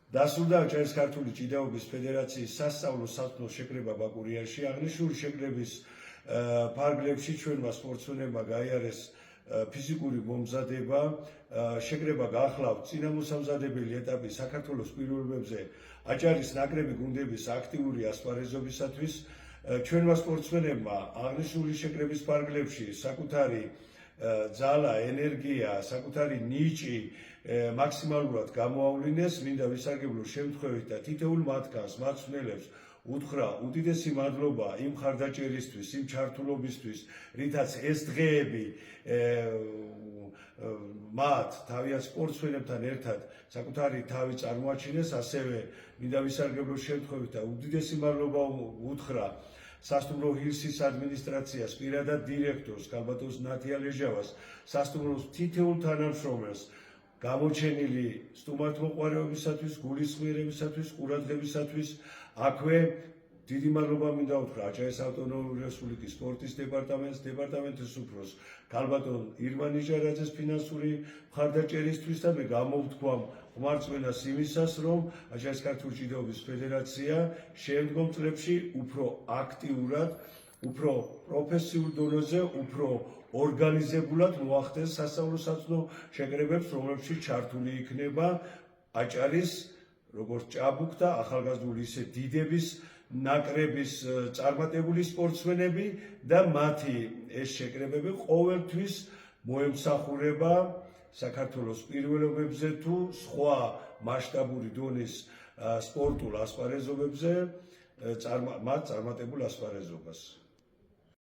დასრულდა აჭარის ქართული ჭიდაობის ფედერაციის სასწავლო სათნო შეკრება ბაკურიაში. აღნიშნული შეკრების ფარგლებში ჩვენმა სპორტსმენებმა გაიარეს ფიზიკური მომზადება. შეკრება გაახლავთ წინამოსამზადებელი ეტაპის საქართველოს პირობებზე აჭარის ნაკრები გუნდების აქტიური ასპარეზობისათვის. ჩვენმა სპორტსმენებმა აღნიშნული შეკრების ფარგლებში საკუთარი ძალა, ენერგია, საკუთარი ნიჭი მაქსიმალურად გამოავლინეს. მინდა ვისარგებლო შემთხვევით და თითოეულ მათგანს, მაცვნელებს უთხრა უდიდესი მადლობა იმ მხარდაჭერისთვის, იმ ჩართულობისთვის, რითაც ეს დღეები მათ თავიანთ სპორტსმენებთან ერთად საკუთარი თავი წარმოაჩინეს. ასევე მინდა ვისარგებლო შემთხვევით და უდიდესი მადლობა უთხრა სასტუმრო ჰილსის ადმინისტრაციას, პირადად დირექტორს ქალბატონს ნათია ლეჟავას, სასტუმროს თითოეულ თანამშრომელს გამოჩენილი სტუმართმოყვარეობისათვის, გულისხმიერებისათვის, ყურადღებისათვის. აქვე დიდი მადლობა მინდა უთხრა აჭარის ავტონომიური რესპუბლიკის სპორტის დეპარტამენტს, დეპარტამენტის უფროს ქალბატონ ირმა ნიჟარაძეს ფინანსური მხარდაჭერისთვის და მე გამოვთქვამ ხმარწმენას იმისას, რომ აჭარის ქართული ჭიდაობის ფედერაცია შემდგომ წლებში უფრო აქტიურად, უფრო პროფესიულ დონეზე, უფრო ორგანიზებულად მოახდენს სასწავლო-საცნო შეკრებებს, რომლებშიც ჩართული იქნება აჭარის როგორც ჭაბუკთა, ახალგაზრდული ისე დიდების ნაკრების წარმატებული სპორტსმენები და მათი ეს შეკრებები ყოველთვის მოემსახურება საქართველოს პირველობებზე თუ სხვა მასშტაბური დონის სპორტულ ასპარეზობებზე მათ წარმატებულ ასპარეზობას.